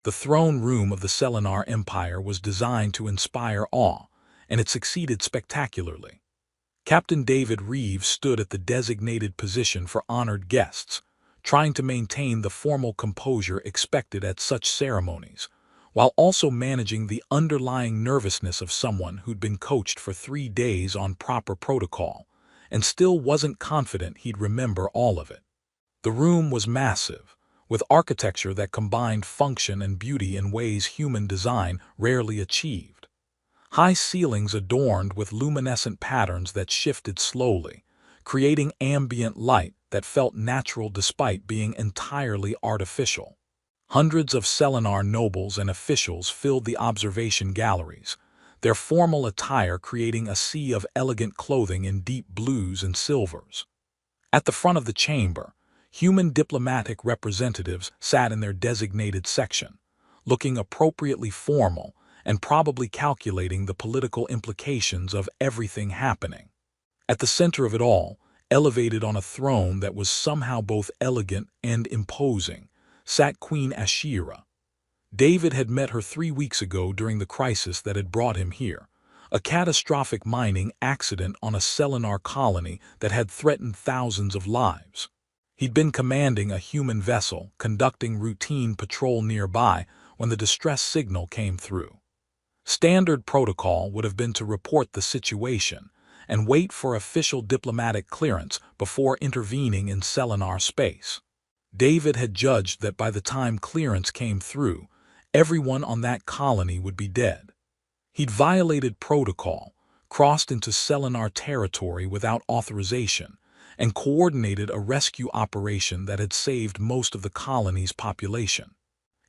The throne room of the Selenar Empire was designed to inspire awe, and it succeeded spectacularly. Captain David Reeves stood at the designated position for honored guests, trying to maintain the formal composure expected at such ceremonies, while also managing the underlying nervousness of someone who'd been coached for 3 days on proper protocol, and still wasn't confident he'd remember all of it. The room was massive, with architecture that combined function and beauty in ways human design rarely achieved. High ceilings adorned with luminescent patterns that shifted slowly, creating ambient light that felt natural despite being entirely artificial. Hundreds of Selenar nobles and officials filled the observation galleries, their formal attire creating a sea of elegant clothing in deep blues and silvers. At the front of the chamber, human diplomatic representatives sat in their designated section, looking appropriately formal and probably calculating the political implications of everything happening. At the center of it all, elevated on a throne that was somehow both elegant and imposing, sat Queen Ashira. David had met her 3 weeks ago during the crisis that had brought him here, a catastrophic mining accident on a Selenar colony that had threatened thousands of lives. He'd been commanding a human vessel, conducting routine patrol nearby when the distress signal came through. Standard protocol would have been to report the situation and wait for official diplomatic clearance before intervening in Selenar space. David had judged that by the time clearance came through, everyone on that colony would be dead. He'd violated protocol, crossed into Selenar territory without authorization, and coordinated a rescue operation that had saved most of the colony's population.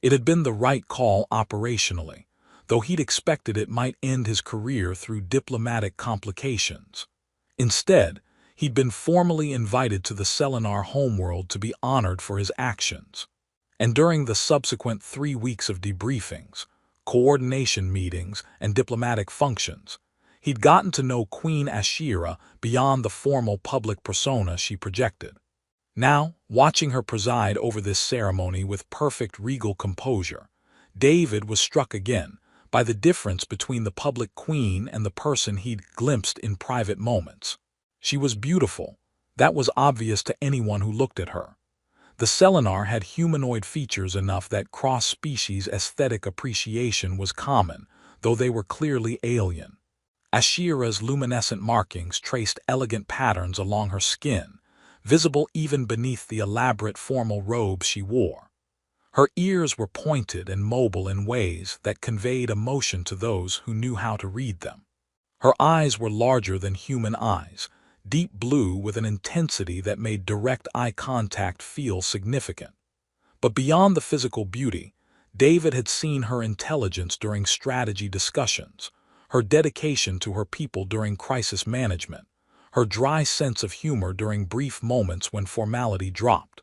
It had been the right call operationally, though he'd expected it might end his career through diplomatic complications. Instead, he'd been formally invited to the Selenar homeworld to be honored for his actions. And during the subsequent 3 weeks of debriefings, coordination meetings, and diplomatic functions, he'd gotten to know Queen Ashira beyond the formal public persona she projected. Now, watching her preside over this ceremony with perfect regal composure, David was struck again by the difference between the public queen and the person he'd glimpsed in private moments. She was beautiful. That was obvious to anyone who looked at her. The Selenar had humanoid features enough that cross-species aesthetic appreciation was common, though they were clearly alien. Ashira's luminescent markings traced elegant patterns along her skin, visible even beneath the elaborate formal robes she wore. Her ears were pointed and mobile in ways that conveyed emotion to those who knew how to read them. Her eyes were larger than human eyes, deep blue with an intensity that made direct eye contact feel significant. But beyond the physical beauty, David had seen her intelligence during strategy discussions, her dedication to her people during crisis management, her dry sense of humor during brief moments when formality dropped.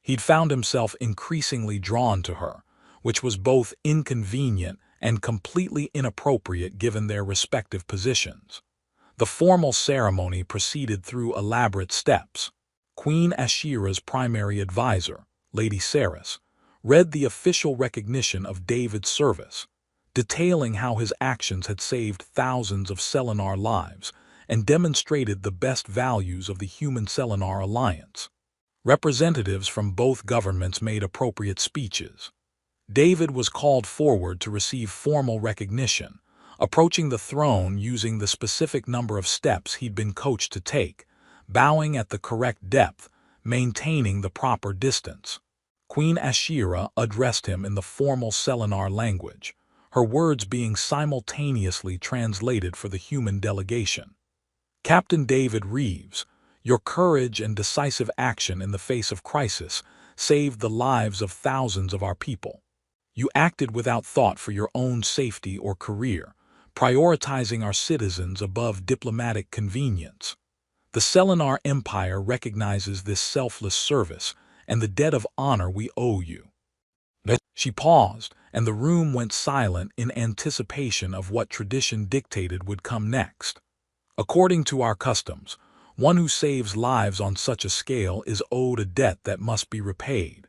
He'd found himself increasingly drawn to her, which was both inconvenient and completely inappropriate given their respective positions. The formal ceremony proceeded through elaborate steps. Queen Ashira's primary advisor, Lady Saris, read the official recognition of David's service, detailing how his actions had saved thousands of Selenar lives and demonstrated the best values of the Human-Selenar alliance. Representatives from both governments made appropriate speeches. David was called forward to receive formal recognition, approaching the throne using the specific number of steps he'd been coached to take, bowing at the correct depth, maintaining the proper distance. Queen Ashira addressed him in the formal Selenar language, her words being simultaneously translated for the human delegation. Captain David Reeves, your courage and decisive action in the face of crisis saved the lives of thousands of our people. You acted without thought for your own safety or career, prioritizing our citizens above diplomatic convenience. The Selenar Empire recognizes this selfless service and the debt of honor we owe you. She paused, and the room went silent in anticipation of what tradition dictated would come next. According to our customs, one who saves lives on such a scale is owed a debt that must be repaid.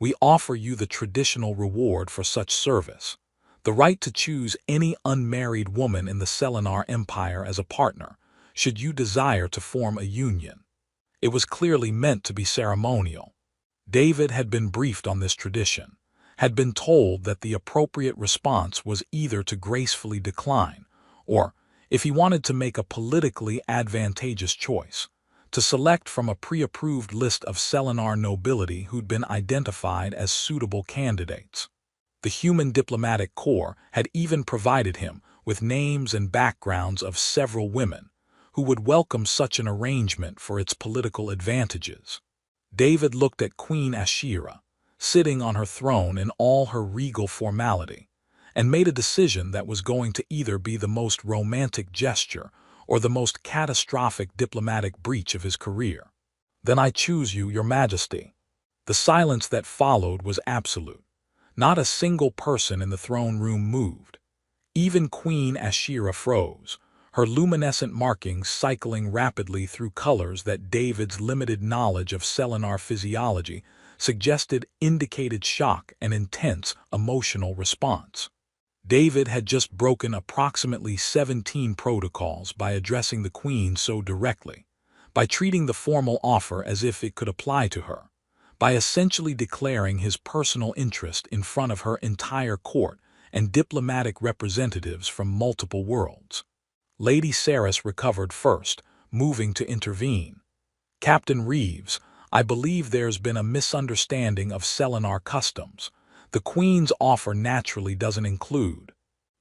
We offer you the traditional reward for such service, the right to choose any unmarried woman in the Selenar Empire as a partner, should you desire to form a union. It was clearly meant to be ceremonial. David had been briefed on this tradition, had been told that the appropriate response was either to gracefully decline, or, if he wanted to make a politically advantageous choice, to select from a pre-approved list of Selenar nobility who'd been identified as suitable candidates. The human diplomatic corps had even provided him with names and backgrounds of several women who would welcome such an arrangement for its political advantages. David looked at Queen Ashira, sitting on her throne in all her regal formality, and made a decision that was going to either be the most romantic gesture or the most catastrophic diplomatic breach of his career. "Then I choose you, your majesty." The silence that followed was absolute. Not a single person in the throne room moved. Even Queen Ashira froze, her luminescent markings cycling rapidly through colors that David's limited knowledge of Selenar physiology suggested indicated shock and intense emotional response. David had just broken approximately 17 protocols by addressing the Queen so directly, by treating the formal offer as if it could apply to her, by essentially declaring his personal interest in front of her entire court and diplomatic representatives from multiple worlds. Lady Saris recovered first, moving to intervene. "Captain Reeves, I believe there's been a misunderstanding of Selenar customs. The Queen's offer naturally doesn't include—"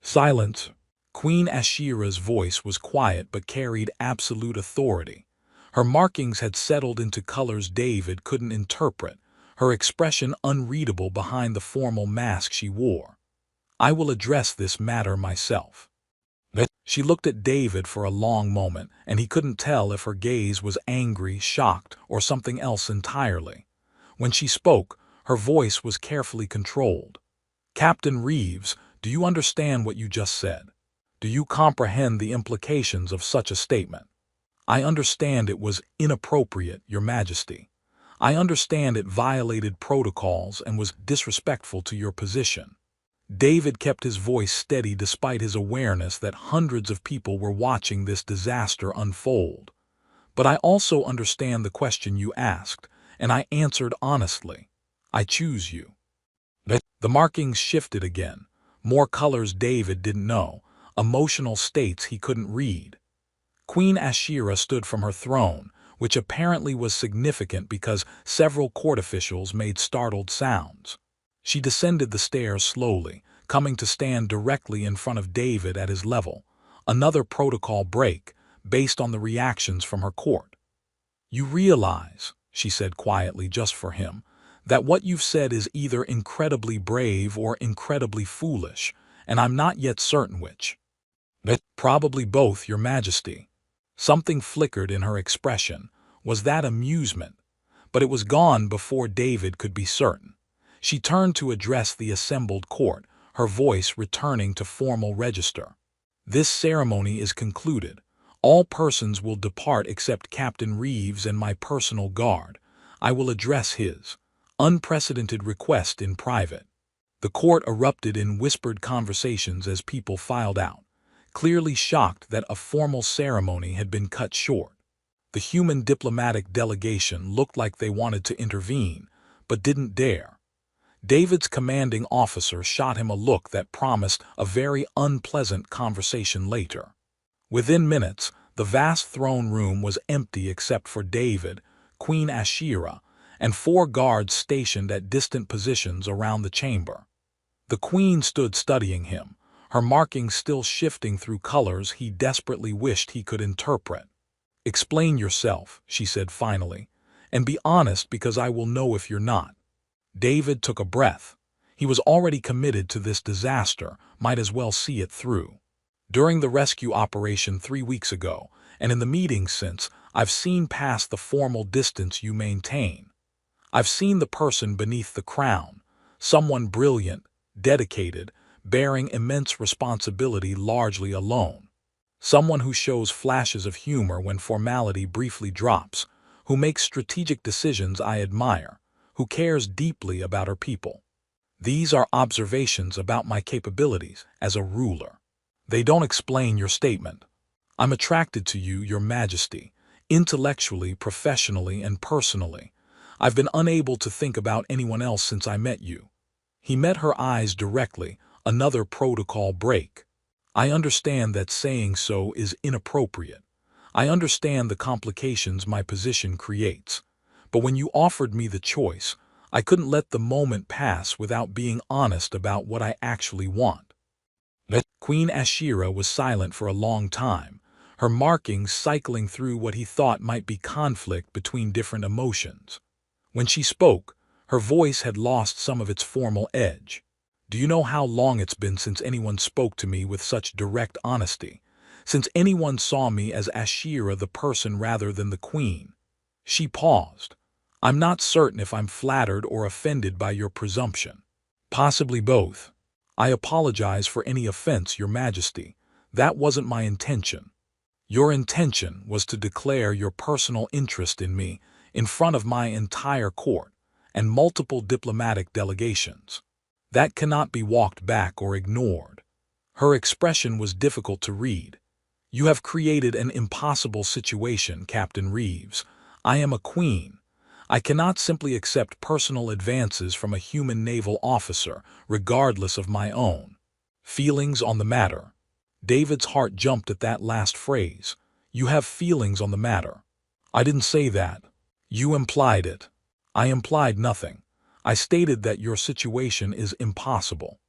"Silence." Queen Ashira's voice was quiet but carried absolute authority. Her markings had settled into colors David couldn't interpret, her expression unreadable behind the formal mask she wore. "I will address this matter myself." She looked at David for a long moment, and he couldn't tell if her gaze was angry, shocked, or something else entirely. When she spoke, her voice was carefully controlled. "Captain Reeves, do you understand what you just said? Do you comprehend the implications of such a statement?" "I understand it was inappropriate, Your Majesty. I understand it violated protocols and was disrespectful to your position." David kept his voice steady despite his awareness that hundreds of people were watching this disaster unfold. "But I also understand the question you asked, and I answered honestly. I choose you." The markings shifted again, more colors David didn't know, emotional states he couldn't read. Queen Ashira stood from her throne, which apparently was significant because several court officials made startled sounds. She descended the stairs slowly, coming to stand directly in front of David at his level, another protocol break based on the reactions from her court. "You realize," she said quietly just for him, "that what you've said is either incredibly brave or incredibly foolish, and I'm not yet certain which." "Probably both, Your Majesty." Something flickered in her expression. Was that amusement? But it was gone before David could be certain. She turned to address the assembled court, her voice returning to formal register. "This ceremony is concluded. All persons will depart except Captain Reeves and my personal guard. I will address his unprecedented request in private." The court erupted in whispered conversations as people filed out, clearly shocked that a formal ceremony had been cut short. The human diplomatic delegation looked like they wanted to intervene, but didn't dare. David's commanding officer shot him a look that promised a very unpleasant conversation later. Within minutes, the vast throne room was empty except for David, Queen Ashira, and 4 guards stationed at distant positions around the chamber. The Queen stood studying him, her markings still shifting through colors he desperately wished he could interpret. "Explain yourself," she said finally, "and be honest because I will know if you're not." David took a breath. He was already committed to this disaster, might as well see it through. "During the rescue operation 3 weeks ago, and in the meetings since, I've seen past the formal distance you maintain. I've seen the person beneath the crown, someone brilliant, dedicated, bearing immense responsibility largely alone. Someone who shows flashes of humor when formality briefly drops, who makes strategic decisions I admire, who cares deeply about her people. These are observations about my capabilities as a ruler. They don't explain your statement. I'm attracted to you, Your Majesty, intellectually, professionally, and personally. I've been unable to think about anyone else since I met you." He met her eyes directly, another protocol break. "I understand that saying so is inappropriate. I understand the complications my position creates. But when you offered me the choice, I couldn't let the moment pass without being honest about what I actually want." Queen Ashira was silent for a long time, her markings cycling through what he thought might be conflict between different emotions. When she spoke, her voice had lost some of its formal edge. "Do you know how long it's been since anyone spoke to me with such direct honesty? Since anyone saw me as Ashira the person rather than the queen?" She paused. "I'm not certain if I'm flattered or offended by your presumption. Possibly both. I apologize for any offense, Your Majesty. That wasn't my intention." "Your intention was to declare your personal interest in me in front of my entire court and multiple diplomatic delegations. That cannot be walked back or ignored." Her expression was difficult to read. "You have created an impossible situation, Captain Reeves. I am a queen. I cannot simply accept personal advances from a human naval officer, regardless of my own feelings on the matter." David's heart jumped at that last phrase. "You have feelings on the matter." "I didn't say that." "You implied it." "I implied nothing. I stated that your situation is impossible."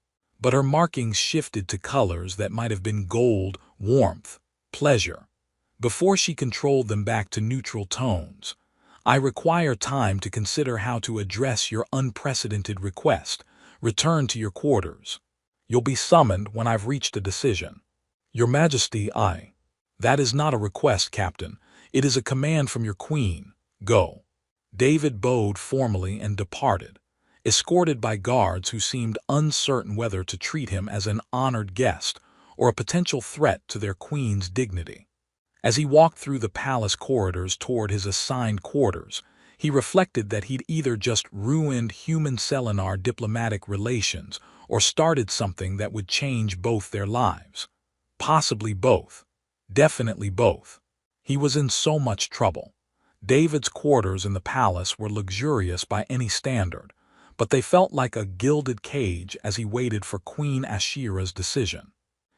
But her markings shifted to colors that might have been gold, warmth, pleasure, before she controlled them back to neutral tones. "I require time to consider how to address your unprecedented request. Return to your quarters. You'll be summoned when I've reached a decision." "Your Majesty, That is not a request, Captain. It is a command from your queen. Go." David bowed formally and departed, escorted by guards who seemed uncertain whether to treat him as an honored guest or a potential threat to their queen's dignity. As he walked through the palace corridors toward his assigned quarters, he reflected that he'd either just ruined human-Selenar diplomatic relations or started something that would change both their lives. Possibly both. Definitely both. He was in so much trouble. David's quarters in the palace were luxurious by any standard, but they felt like a gilded cage as he waited for Queen Ashira's decision.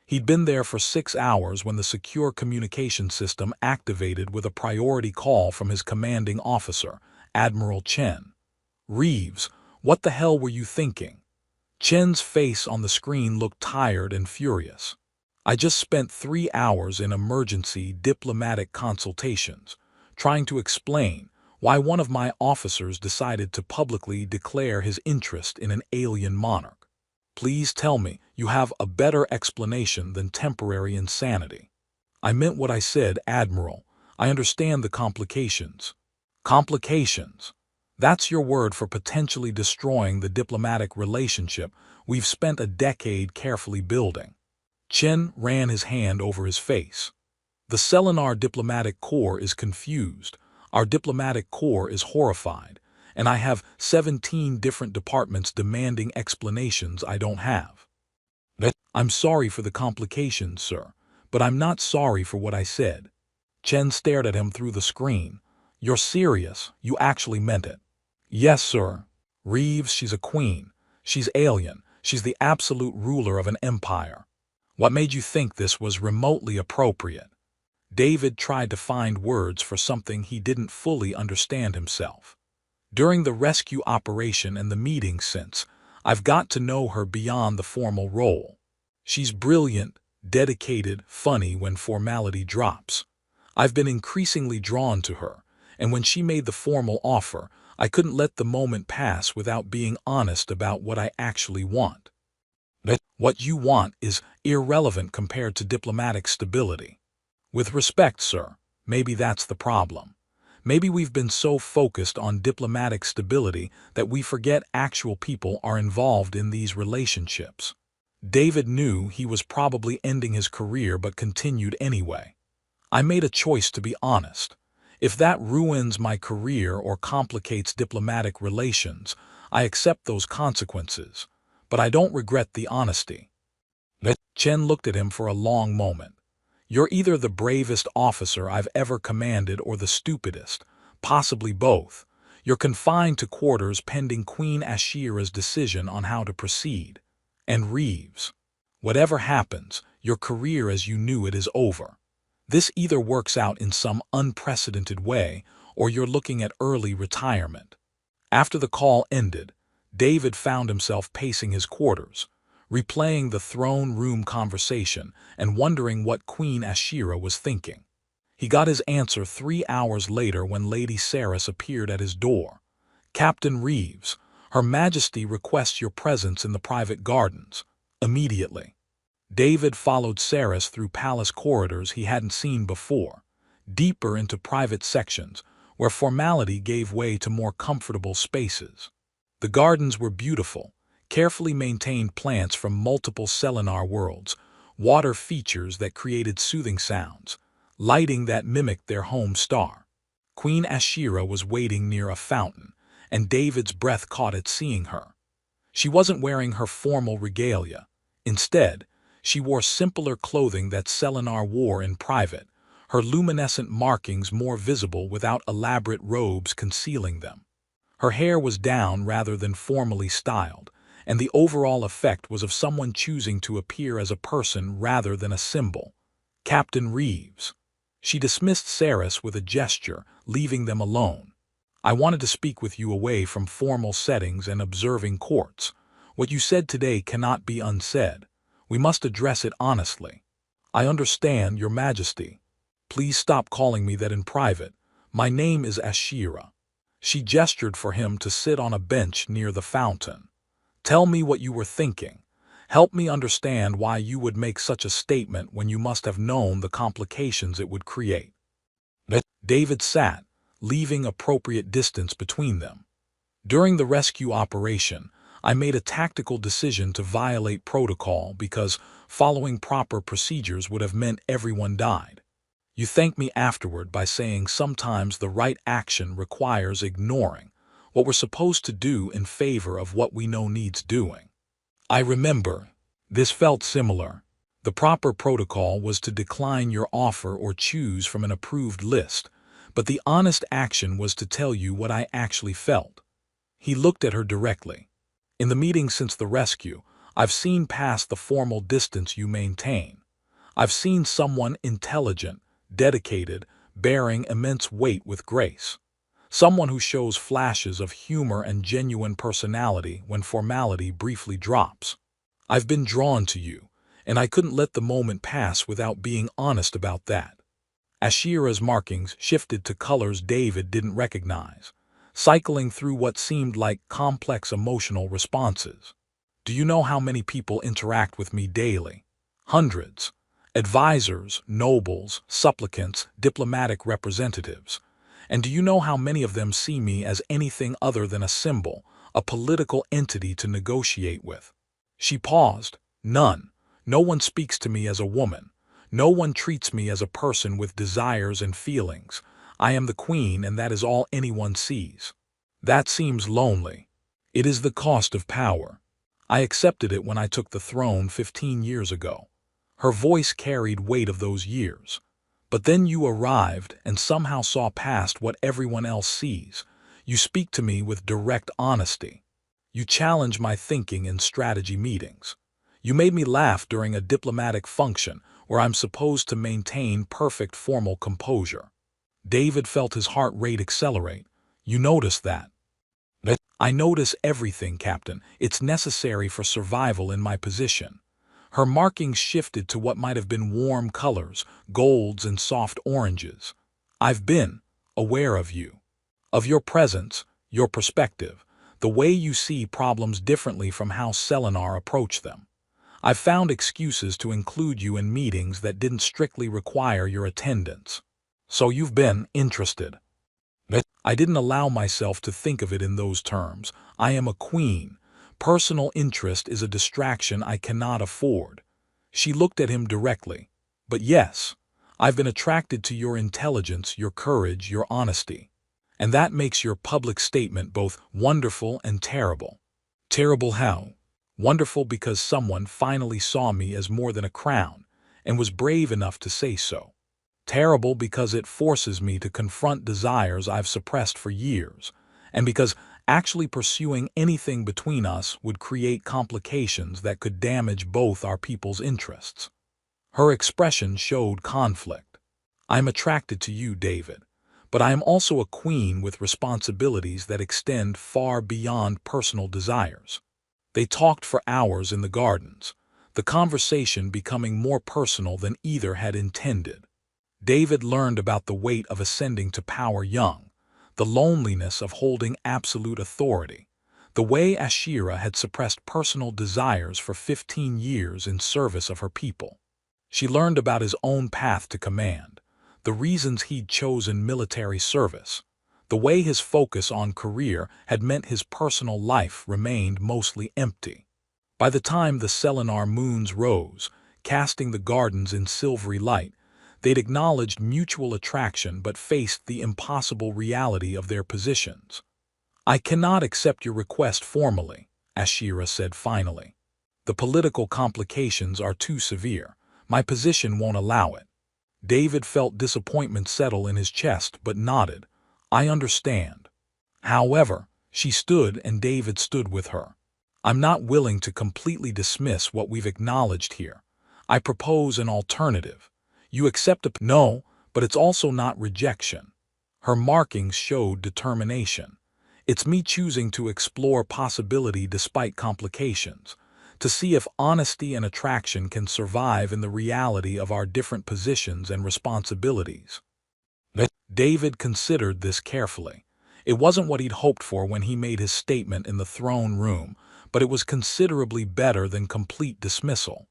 He'd been there for 6 hours when the secure communication system activated with a priority call from his commanding officer, Admiral Chen. "Reeves, what the hell were you thinking?" Chen's face on the screen looked tired and furious. "I just spent 3 hours in emergency diplomatic consultations, trying to explain why one of my officers decided to publicly declare his interest in an alien monarch. Please tell me you have a better explanation than temporary insanity." "I meant what I said, Admiral. I understand the complications." "Complications? That's your word for potentially destroying the diplomatic relationship we've spent a decade carefully building." Chen ran his hand over his face. "The Selenar diplomatic corps is confused. Our diplomatic corps is horrified. And I have 17 different departments demanding explanations I don't have." "I'm sorry for the complications, sir, but I'm not sorry for what I said." Chen stared at him through the screen. "You're serious? You actually meant it?" "Yes, sir. Reeves, she's a queen. She's alien. She's the absolute ruler of an empire. What made you think this was remotely appropriate?" David tried to find words for something he didn't fully understand himself. "During the rescue operation and the meeting since, I've got to know her beyond the formal role. She's brilliant, dedicated, funny when formality drops. I've been increasingly drawn to her, and when she made the formal offer, I couldn't let the moment pass without being honest about what I actually want." "What you want is irrelevant compared to diplomatic stability." "With respect, sir, maybe that's the problem. Maybe we've been so focused on diplomatic stability that we forget actual people are involved in these relationships." David knew he was probably ending his career but continued anyway. "I made a choice to be honest. If that ruins my career or complicates diplomatic relations, I accept those consequences, but I don't regret the honesty. Chen looked at him for a long moment. You're either the bravest officer I've ever commanded or the stupidest, possibly both. You're confined to quarters pending Queen Ashira's decision on how to proceed. And Reeves, whatever happens, your career as you knew it is over. This either works out in some unprecedented way, or you're looking at early retirement. After the call ended, David found himself pacing his quarters, replaying the throne room conversation and wondering what Queen Ashira was thinking. He got his answer 3 hours later when Lady Saris appeared at his door. Captain Reeves, Her Majesty requests your presence in the private gardens, immediately. David followed Saris through palace corridors he hadn't seen before, deeper into private sections where formality gave way to more comfortable spaces. The gardens were beautiful, carefully maintained plants from multiple Selenar worlds, water features that created soothing sounds, lighting that mimicked their home star. Queen Ashira was waiting near a fountain, and David's breath caught at seeing her. She wasn't wearing her formal regalia. Instead, she wore simpler clothing that Selenar wore in private, her luminescent markings more visible without elaborate robes concealing them. Her hair was down rather than formally styled, and the overall effect was of someone choosing to appear as a person rather than a symbol. Captain Reeves. She dismissed Saris with a gesture, leaving them alone. I wanted to speak with you away from formal settings and observing courts. What you said today cannot be unsaid. We must address it honestly. I understand, Your Majesty. Please stop calling me that in private. My name is Ashira. She gestured for him to sit on a bench near the fountain. Tell me what you were thinking. Help me understand why you would make such a statement when you must have known the complications it would create. David sat, leaving appropriate distance between them. During the rescue operation, I made a tactical decision to violate protocol because following proper procedures would have meant everyone died. You thanked me afterward by saying sometimes the right action requires ignoring what we're supposed to do in favor of what we know needs doing. I remember. This felt similar. The proper protocol was to decline your offer or choose from an approved list, but the honest action was to tell you what I actually felt. He looked at her directly. In the meeting since the rescue, I've seen past the formal distance you maintain. I've seen someone intelligent, dedicated, bearing immense weight with grace. Someone who shows flashes of humor and genuine personality when formality briefly drops. I've been drawn to you, and I couldn't let the moment pass without being honest about that. Ashira's markings shifted to colors David didn't recognize, cycling through what seemed like complex emotional responses. Do you know how many people interact with me daily? Hundreds. Advisors, nobles, supplicants, diplomatic representatives. And do you know how many of them see me as anything other than a symbol, a political entity to negotiate with? She paused. None. No one speaks to me as a woman. No one treats me as a person with desires and feelings. I am the queen, and that is all anyone sees. That seems lonely. It is the cost of power. I accepted it when I took the throne 15 years ago. Her voice carried weight of those years. But then you arrived and somehow saw past what everyone else sees. You speak to me with direct honesty. You challenge my thinking in strategy meetings. You made me laugh during a diplomatic function where I'm supposed to maintain perfect formal composure. David felt his heart rate accelerate. You noticed that? I notice everything, Captain. It's necessary for survival in my position. Her markings shifted to what might have been warm colors, golds and soft oranges. I've been aware of you, of your presence, your perspective, the way you see problems differently from how Selenar approach them. I've found excuses to include you in meetings that didn't strictly require your attendance. So you've been interested. I didn't allow myself to think of it in those terms. I am a queen. Personal interest is a distraction I cannot afford. She looked at him directly. But yes, I've been attracted to your intelligence, your courage, your honesty. And that makes your public statement both wonderful and terrible. Terrible how? Wonderful because someone finally saw me as more than a crown and was brave enough to say so. Terrible because it forces me to confront desires I've suppressed for years, and because actually pursuing anything between us would create complications that could damage both our people's interests. Her expression showed conflict. I'm attracted to you, David, but I am also a queen with responsibilities that extend far beyond personal desires. They talked for hours in the gardens, the conversation becoming more personal than either had intended. David learned about the weight of ascending to power young, the loneliness of holding absolute authority, the way Ashira had suppressed personal desires for 15 years in service of her people. She learned about his own path to command, the reasons he'd chosen military service, the way his focus on career had meant his personal life remained mostly empty. By the time the Selenar moons rose, casting the gardens in silvery light, they'd acknowledged mutual attraction but faced the impossible reality of their positions. I cannot accept your request formally, Ashira said finally. The political complications are too severe. My position won't allow it. David felt disappointment settle in his chest but nodded. I understand. However, she stood and David stood with her. I'm not willing to completely dismiss what we've acknowledged here. I propose an alternative. You accept no, but it's also not rejection. Her markings showed determination. It's me choosing to explore possibility despite complications, to see if honesty and attraction can survive in the reality of our different positions and responsibilities. David considered this carefully. It wasn't what he'd hoped for when he made his statement in the throne room, but it was considerably better than complete dismissal.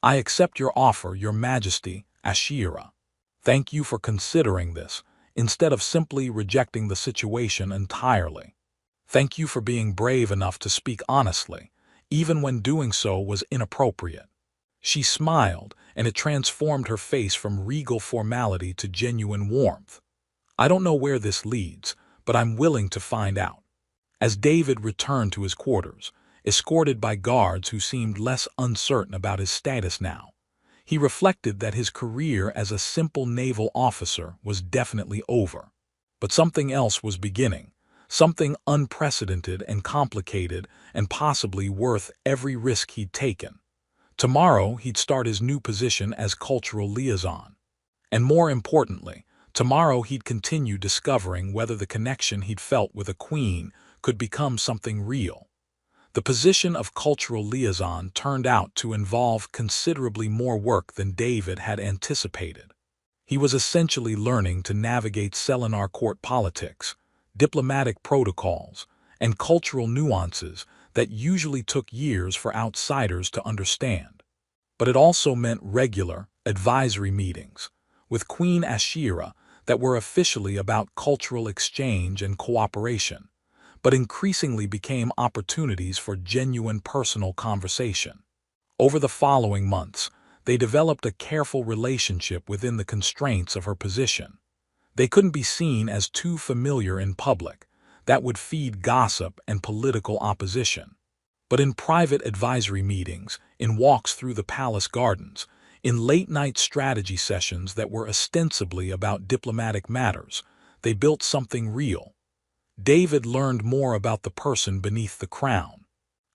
I accept your offer, Your Majesty, Ashira. Thank you for considering this, instead of simply rejecting the situation entirely. Thank you for being brave enough to speak honestly, even when doing so was inappropriate. She smiled, and it transformed her face from regal formality to genuine warmth. I don't know where this leads, but I'm willing to find out. As David returned to his quarters, escorted by guards who seemed less uncertain about his status now, he reflected that his career as a simple naval officer was definitely over. But something else was beginning, something unprecedented and complicated and possibly worth every risk he'd taken. Tomorrow he'd start his new position as cultural liaison. And more importantly, tomorrow he'd continue discovering whether the connection he'd felt with a queen could become something real. The position of cultural liaison turned out to involve considerably more work than David had anticipated. He was essentially learning to navigate Selenar court politics, diplomatic protocols, and cultural nuances that usually took years for outsiders to understand. But it also meant regular, advisory meetings with Queen Ashira that were officially about cultural exchange and cooperation, but increasingly became opportunities for genuine personal conversation. Over the following months, they developed a careful relationship within the constraints of her position. They couldn't be seen as too familiar in public. That would feed gossip and political opposition. But in private advisory meetings, in walks through the palace gardens, in late-night strategy sessions that were ostensibly about diplomatic matters, they built something real. David learned more about the person beneath the crown.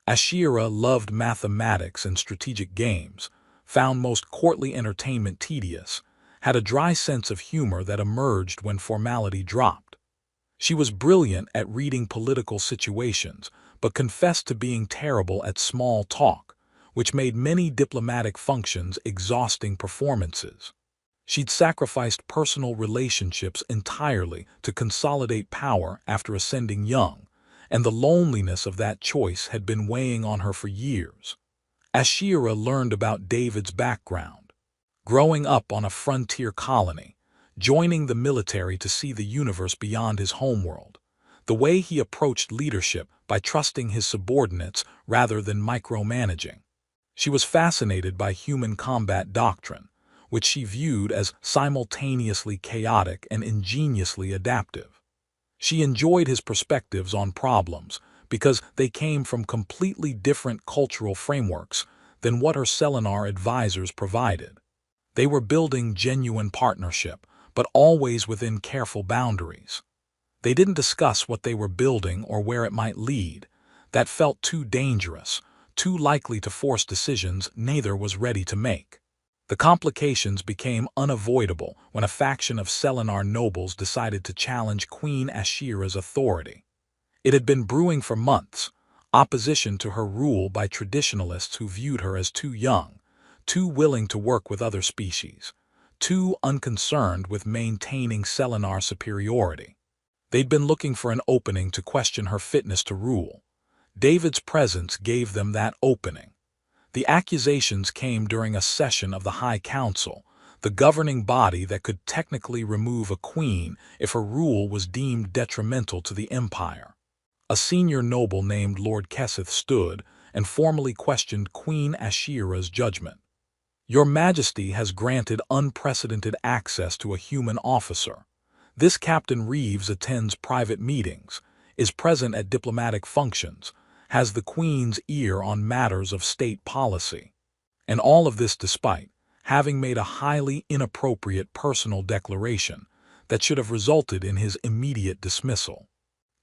Ashira loved mathematics and strategic games, found most courtly entertainment tedious, had a dry sense of humor that emerged when formality dropped. She was brilliant at reading political situations, but confessed to being terrible at small talk, which made many diplomatic functions exhausting performances. She'd sacrificed personal relationships entirely to consolidate power after ascending young, and the loneliness of that choice had been weighing on her for years. Ashira learned about David's background. Growing up on a frontier colony, joining the military to see the universe beyond his homeworld, the way he approached leadership by trusting his subordinates rather than micromanaging. She was fascinated by human combat doctrine, which she viewed as simultaneously chaotic and ingeniously adaptive. She enjoyed his perspectives on problems because they came from completely different cultural frameworks than what her Selenar advisors provided. They were building genuine partnership, but always within careful boundaries. They didn't discuss what they were building or where it might lead. That felt too dangerous, too likely to force decisions neither was ready to make. The complications became unavoidable when a faction of Selenar nobles decided to challenge Queen Ashira's authority. It had been brewing for months, opposition to her rule by traditionalists who viewed her as too young, too willing to work with other species, too unconcerned with maintaining Selenar superiority. They'd been looking for an opening to question her fitness to rule. David's presence gave them that opening. The accusations came during a session of the High Council, the governing body that could technically remove a queen if her rule was deemed detrimental to the empire. A senior noble named Lord Keseth stood and formally questioned Queen Ashira's judgment. "Your Majesty has granted unprecedented access to a human officer. This Captain Reeves attends private meetings, is present at diplomatic functions, has the Queen's ear on matters of state policy. And all of this despite having made a highly inappropriate personal declaration that should have resulted in his immediate dismissal.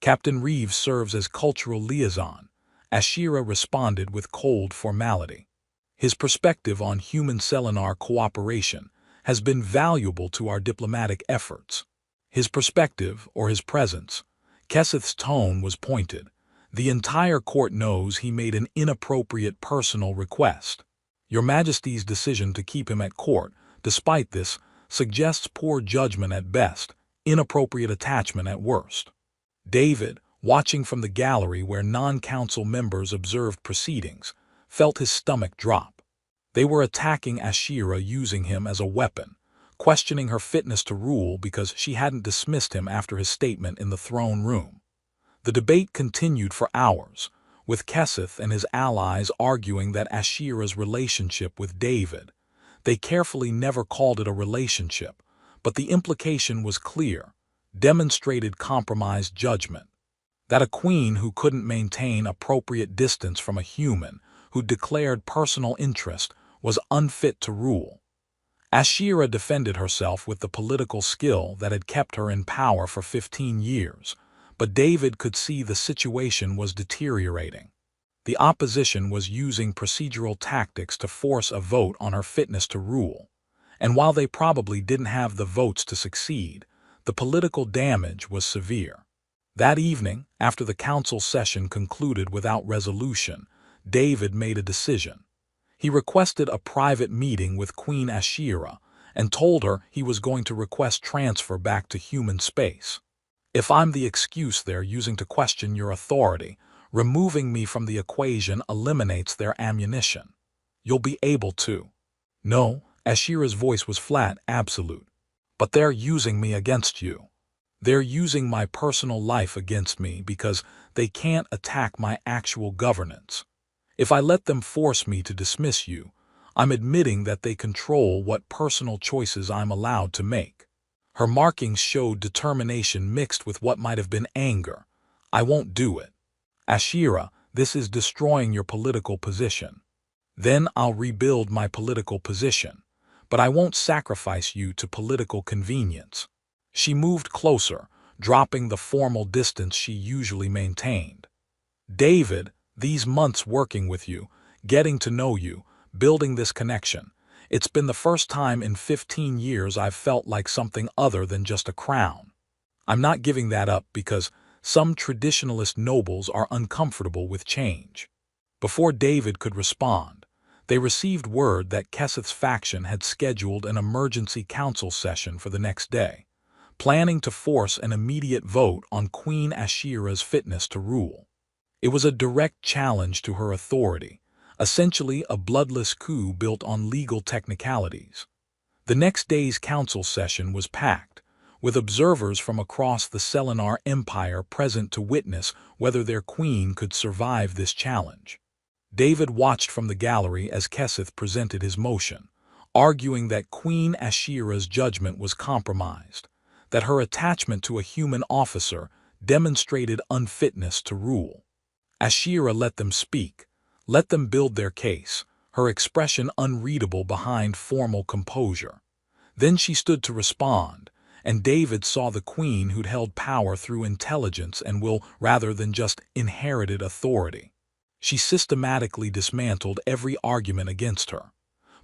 Captain Reeves serves as cultural liaison," Ashira responded with cold formality. "His perspective on human Selenar cooperation has been valuable to our diplomatic efforts." His perspective, or his presence. Keseth's tone was pointed. The entire court knows he made an inappropriate personal request. Your Majesty's decision to keep him at court, despite this, suggests poor judgment at best, inappropriate attachment at worst. David, watching from the gallery where non-council members observed proceedings, felt his stomach drop. They were attacking Ashira using him as a weapon, questioning her fitness to rule because she hadn't dismissed him after his statement in the throne room. The debate continued for hours, with Keseth and his allies arguing that Ashira's relationship with David. They carefully never called it a relationship, but the implication was clear, demonstrated compromised judgment. That a queen who couldn't maintain appropriate distance from a human who declared personal interest was unfit to rule. Ashira defended herself with the political skill that had kept her in power for 15 years, but David could see the situation was deteriorating. The opposition was using procedural tactics to force a vote on her fitness to rule, and while they probably didn't have the votes to succeed, the political damage was severe. That evening, after the council session concluded without resolution, David made a decision. He requested a private meeting with Queen Ashira and told her he was going to request transfer back to human space. "If I'm the excuse they're using to question your authority, removing me from the equation eliminates their ammunition. You'll be able to." "No," Ashira's voice was flat, absolute. "But they're using me against you. They're using my personal life against me because they can't attack my actual governance. If I let them force me to dismiss you, I'm admitting that they control what personal choices I'm allowed to make." Her markings showed determination mixed with what might have been anger. "I won't do it. Ashira, this is destroying your political position. Then I'll rebuild my political position, but I won't sacrifice you to political convenience." She moved closer, dropping the formal distance she usually maintained. "David, these months working with you, getting to know you, building this connection, it's been the first time in 15 years I've felt like something other than just a crown. I'm not giving that up because some traditionalist nobles are uncomfortable with change." Before David could respond, they received word that Keseth's faction had scheduled an emergency council session for the next day, planning to force an immediate vote on Queen Ashira's fitness to rule. It was a direct challenge to her authority, essentially a bloodless coup built on legal technicalities. The next day's council session was packed, with observers from across the Selenar Empire present to witness whether their queen could survive this challenge. David watched from the gallery as Keseth presented his motion, arguing that Queen Ashira's judgment was compromised, that her attachment to a human officer demonstrated unfitness to rule. Ashira let them speak, let them build their case, her expression unreadable behind formal composure. Then she stood to respond, and David saw the queen who'd held power through intelligence and will rather than just inherited authority. She systematically dismantled every argument against her,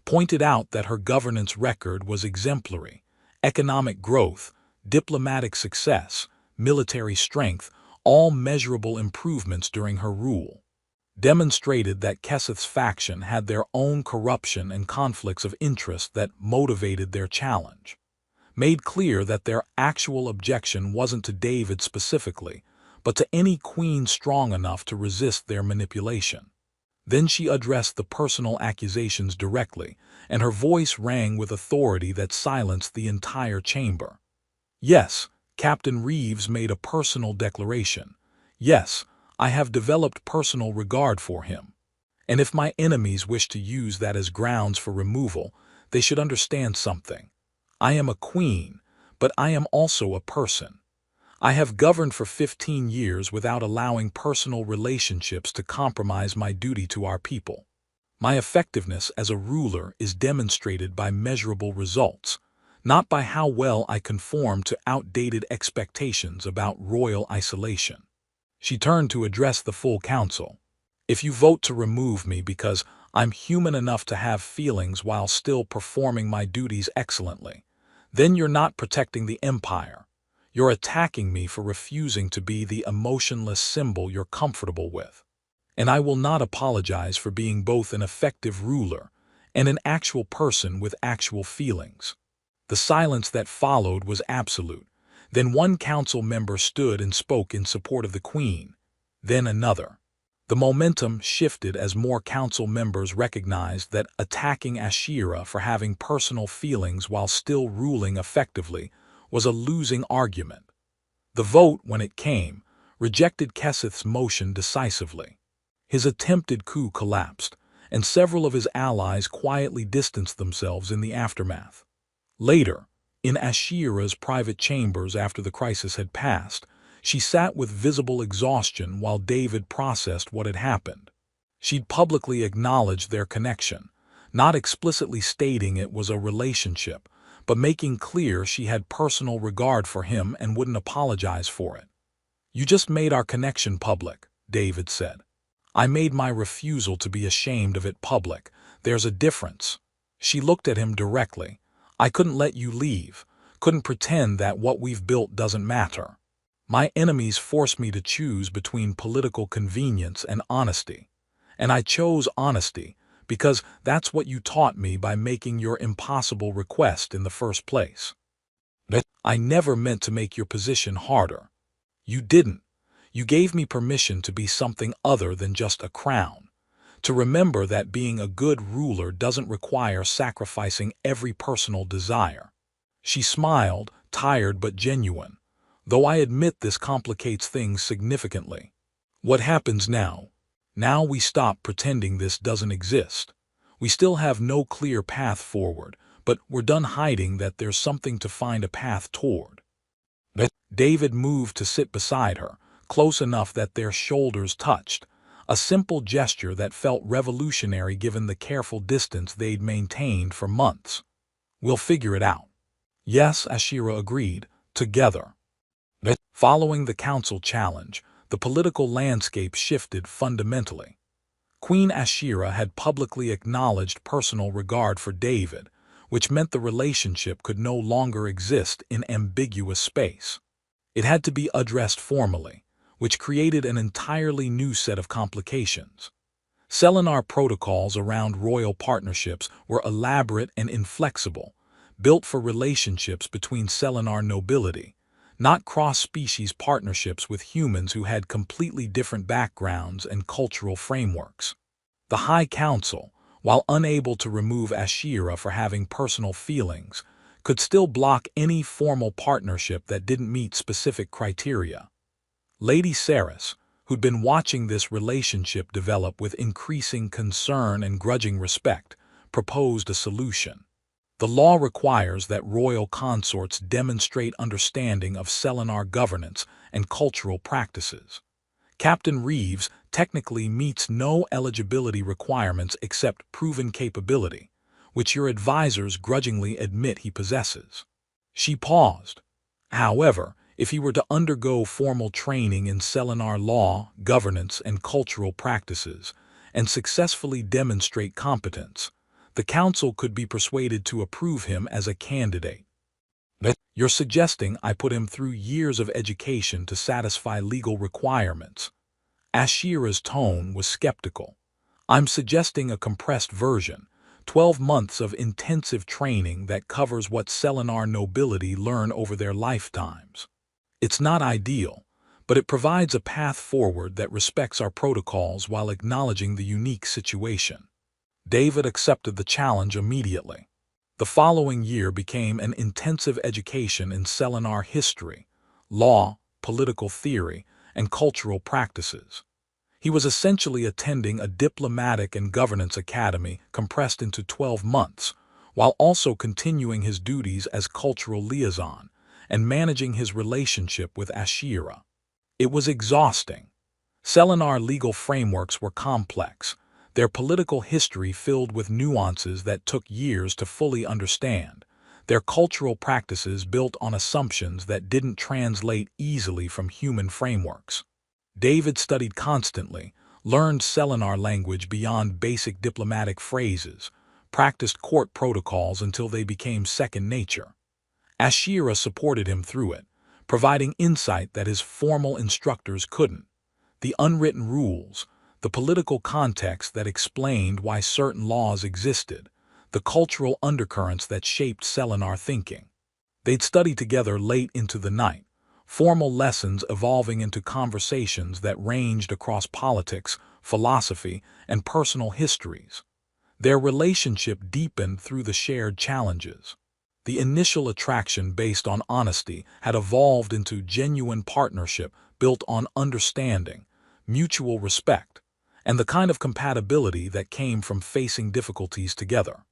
pointed out that her governance record was exemplary, economic growth, diplomatic success, military strength, all measurable improvements during her rule, demonstrated that Keseth's faction had their own corruption and conflicts of interest that motivated their challenge, made clear that their actual objection wasn't to David specifically, but to any queen strong enough to resist their manipulation. Then she addressed the personal accusations directly, and her voice rang with authority that silenced the entire chamber. Yes, Captain Reeves made a personal declaration. Yes, I have developed personal regard for him. And if my enemies wish to use that as grounds for removal, they should understand something. I am a queen, but I am also a person. I have governed for 15 years without allowing personal relationships to compromise my duty to our people. My effectiveness as a ruler is demonstrated by measurable results, not by how well I conform to outdated expectations about royal isolation. She turned to address the full council. If you vote to remove me because I'm human enough to have feelings while still performing my duties excellently, then you're not protecting the empire. You're attacking me for refusing to be the emotionless symbol you're comfortable with. And I will not apologize for being both an effective ruler and an actual person with actual feelings. The silence that followed was absolute. Then one council member stood and spoke in support of the queen, then another. The momentum shifted as more council members recognized that attacking Ashira for having personal feelings while still ruling effectively was a losing argument. The vote, when it came, rejected Keseth's motion decisively. His attempted coup collapsed, and several of his allies quietly distanced themselves in the aftermath. Later, in Ashira's private chambers after the crisis had passed, she sat with visible exhaustion while David processed what had happened. She'd publicly acknowledged their connection, not explicitly stating it was a relationship, but making clear she had personal regard for him and wouldn't apologize for it. You just made our connection public, David said. I made my refusal to be ashamed of it public. There's a difference. She looked at him directly. I couldn't let you leave, couldn't pretend that what we've built doesn't matter. My enemies forced me to choose between political convenience and honesty. And I chose honesty because that's what you taught me by making your impossible request in the first place. I never meant to make your position harder. You didn't. You gave me permission to be something other than just a crown, to remember that being a good ruler doesn't require sacrificing every personal desire. She smiled, tired but genuine, though I admit this complicates things significantly. What happens now? Now we stop pretending this doesn't exist. We still have no clear path forward, but we're done hiding that there's something to find a path toward. David moved to sit beside her, close enough that their shoulders touched, a simple gesture that felt revolutionary given the careful distance they'd maintained for months. We'll figure it out. Yes, Ashira agreed, together. Following the council challenge, the political landscape shifted fundamentally. Queen Ashira had publicly acknowledged personal regard for David, which meant the relationship could no longer exist in ambiguous space. It had to be addressed formally, which created an entirely new set of complications. Selenar protocols around royal partnerships were elaborate and inflexible, built for relationships between Selenar nobility, not cross-species partnerships with humans who had completely different backgrounds and cultural frameworks. The High Council, while unable to remove Ashira for having personal feelings, could still block any formal partnership that didn't meet specific criteria. Lady Saris, who'd been watching this relationship develop with increasing concern and grudging respect, proposed a solution. The law requires that royal consorts demonstrate understanding of Selenar governance and cultural practices. Captain Reeves technically meets no eligibility requirements except proven capability, which your advisors grudgingly admit he possesses. She paused. However, if he were to undergo formal training in Selenar law, governance, and cultural practices, and successfully demonstrate competence, the council could be persuaded to approve him as a candidate. You're suggesting I put him through years of education to satisfy legal requirements. Ashira's tone was skeptical. I'm suggesting a compressed version, 12 months of intensive training that covers what Selenar nobility learn over their lifetimes. It's not ideal, but it provides a path forward that respects our protocols while acknowledging the unique situation. David accepted the challenge immediately. The following year became an intensive education in Selenar history, law, political theory, and cultural practices. He was essentially attending a diplomatic and governance academy compressed into 12 months, while also continuing his duties as cultural liaison and managing his relationship with Ashira. It was exhausting. Selenar legal frameworks were complex, their political history filled with nuances that took years to fully understand, their cultural practices built on assumptions that didn't translate easily from human frameworks. David studied constantly, learned Selenar language beyond basic diplomatic phrases, practiced court protocols until they became second nature. Ashira supported him through it, providing insight that his formal instructors couldn't. The unwritten rules, the political context that explained why certain laws existed, the cultural undercurrents that shaped Selenar thinking. They'd study together late into the night, formal lessons evolving into conversations that ranged across politics, philosophy, and personal histories. Their relationship deepened through the shared challenges. The initial attraction based on honesty had evolved into genuine partnership built on understanding, mutual respect, and the kind of compatibility that came from facing difficulties together.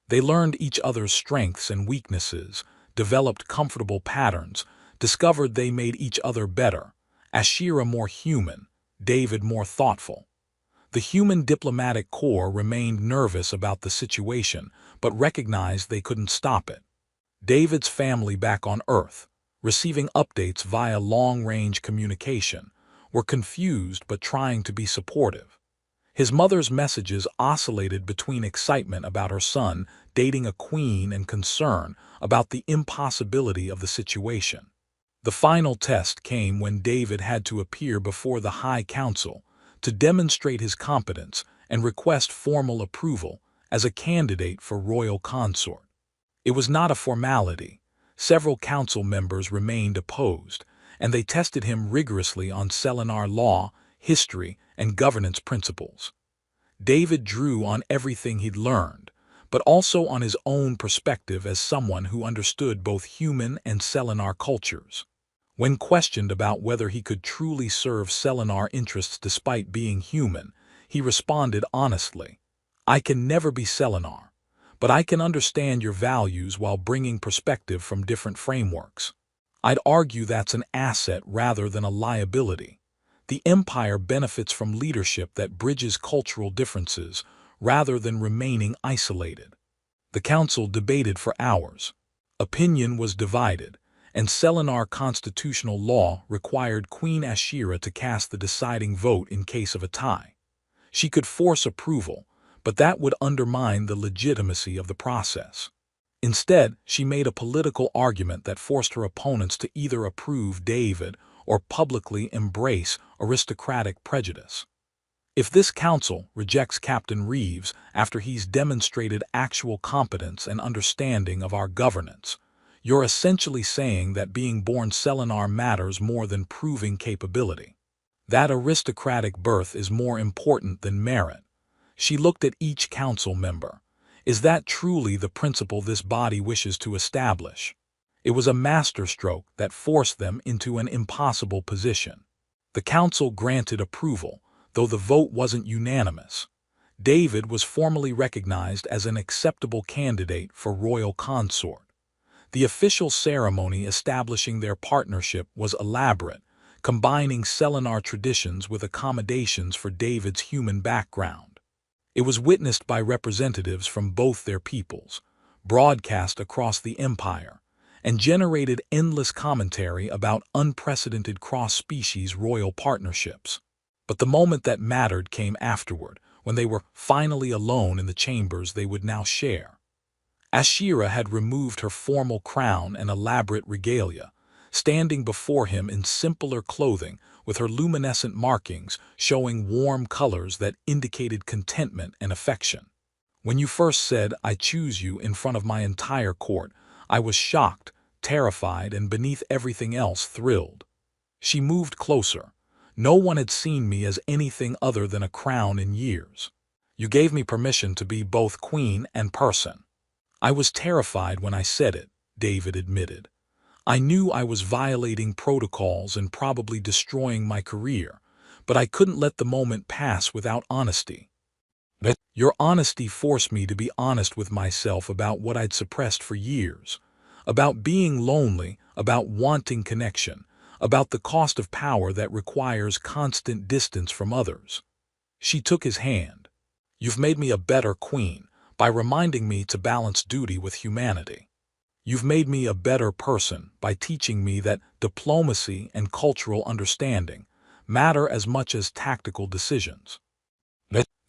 They learned each other's strengths and weaknesses, developed comfortable patterns, discovered they made each other better, Ashira more human, David more thoughtful. The human diplomatic corps remained nervous about the situation, but recognized they couldn't stop it. David's family back on Earth, receiving updates via long-range communication, were confused but trying to be supportive. His mother's messages oscillated between excitement about her son dating a queen and concern about the impossibility of the situation. The final test came when David had to appear before the High Council to demonstrate his competence and request formal approval as a candidate for royal consort. It was not a formality. Several council members remained opposed, and they tested him rigorously on Selenar law, history, and governance principles. David drew on everything he'd learned, but also on his own perspective as someone who understood both human and Selenar cultures. When questioned about whether he could truly serve Selenar interests despite being human, he responded honestly, "I can never be Selenar, but I can understand your values while bringing perspective from different frameworks. I'd argue that's an asset rather than a liability. The Empire benefits from leadership that bridges cultural differences rather than remaining isolated." The council debated for hours. Opinion was divided, and Selenar constitutional law required Queen Ashira to cast the deciding vote in case of a tie. She could force approval, but that would undermine the legitimacy of the process. Instead, she made a political argument that forced her opponents to either approve David or publicly embrace aristocratic prejudice. If this council rejects Captain Reeves after he's demonstrated actual competence and understanding of our governance, you're essentially saying that being born Selenar matters more than proving capability. That aristocratic birth is more important than merit. She looked at each council member. Is that truly the principle this body wishes to establish? It was a masterstroke that forced them into an impossible position. The council granted approval, though the vote wasn't unanimous. David was formally recognized as an acceptable candidate for royal consort. The official ceremony establishing their partnership was elaborate, combining Selenar traditions with accommodations for David's human background. It was witnessed by representatives from both their peoples, broadcast across the empire, and generated endless commentary about unprecedented cross-species royal partnerships. But the moment that mattered came afterward, when they were finally alone in the chambers they would now share. Ashira had removed her formal crown and elaborate regalia, standing before him in simpler clothing with her luminescent markings showing warm colors that indicated contentment and affection. When you first said, "I choose you," in front of my entire court, I was shocked, terrified, and beneath everything else thrilled. She moved closer. No one had seen me as anything other than a crown in years. You gave me permission to be both queen and person. I was terrified when I said it, David admitted. I knew I was violating protocols and probably destroying my career, but I couldn't let the moment pass without honesty. Your honesty forced me to be honest with myself about what I'd suppressed for years, about being lonely, about wanting connection, about the cost of power that requires constant distance from others. She took his hand. You've made me a better queen by reminding me to balance duty with humanity. You've made me a better person by teaching me that diplomacy and cultural understanding matter as much as tactical decisions.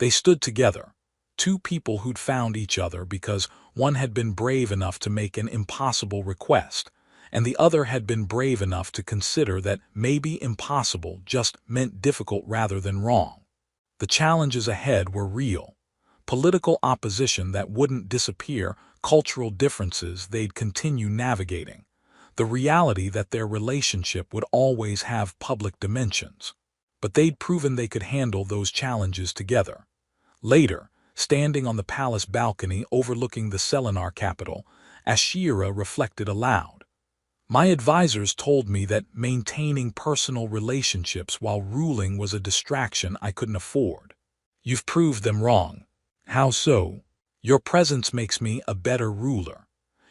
They stood together, two people who'd found each other because one had been brave enough to make an impossible request, and the other had been brave enough to consider that maybe impossible just meant difficult rather than wrong. The challenges ahead were real. Political opposition that wouldn't disappear, cultural differences they'd continue navigating, the reality that their relationship would always have public dimensions. But they'd proven they could handle those challenges together. Later, standing on the palace balcony overlooking the Selenar capital, Ashira reflected aloud. My advisors told me that maintaining personal relationships while ruling was a distraction I couldn't afford. You've proved them wrong. How so? Your presence makes me a better ruler.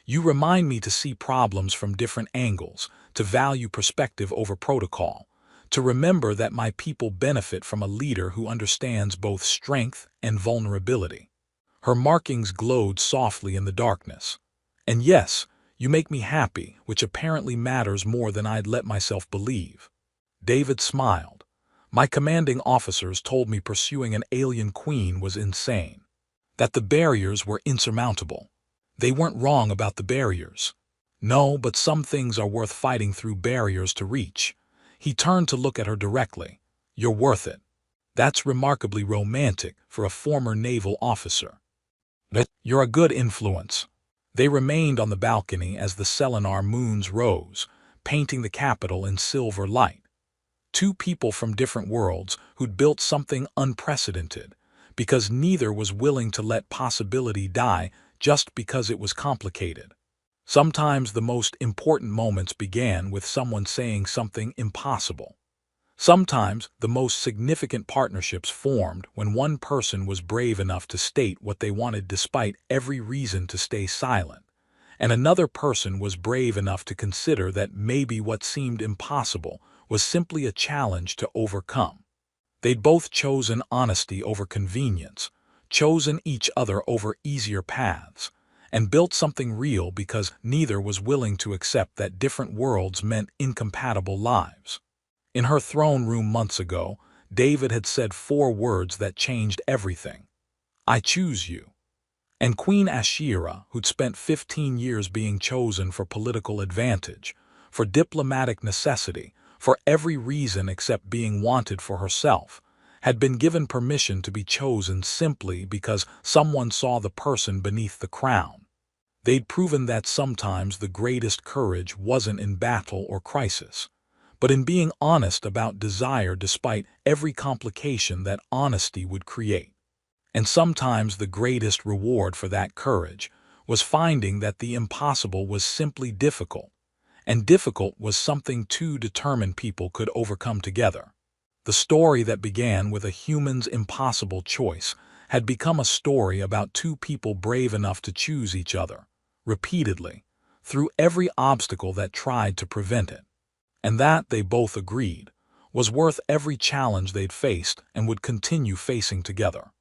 You remind me to see problems from different angles, to value perspective over protocol, to remember that my people benefit from a leader who understands both strength and vulnerability. Her markings glowed softly in the darkness. And yes, you make me happy, which apparently matters more than I'd let myself believe. David smiled. My commanding officers told me pursuing an alien queen was insane, that the barriers were insurmountable. They weren't wrong about the barriers. No, but some things are worth fighting through barriers to reach. He turned to look at her directly. You're worth it. That's remarkably romantic for a former naval officer. You're a good influence. They remained on the balcony as the Selenar moons rose, painting the capital in silver light. Two people from different worlds who'd built something unprecedented, because neither was willing to let possibility die just because it was complicated. Sometimes the most important moments began with someone saying something impossible. Sometimes the most significant partnerships formed when one person was brave enough to state what they wanted despite every reason to stay silent, and another person was brave enough to consider that maybe what seemed impossible was simply a challenge to overcome. They'd both chosen honesty over convenience, chosen each other over easier paths, and built something real because neither was willing to accept that different worlds meant incompatible lives. In her throne room months ago, David had said 4 words that changed everything. I choose you. And Queen Ashira, who'd spent 15 years being chosen for political advantage, for diplomatic necessity, for every reason except being wanted for herself, had been given permission to be chosen simply because someone saw the person beneath the crown. They'd proven that sometimes the greatest courage wasn't in battle or crisis, but in being honest about desire despite every complication that honesty would create. And sometimes the greatest reward for that courage was finding that the impossible was simply difficult, and difficult was something 2 determined people could overcome together. The story that began with a human's impossible choice had become a story about two people brave enough to choose each other, repeatedly, through every obstacle that tried to prevent it. And that, they both agreed, was worth every challenge they'd faced and would continue facing together.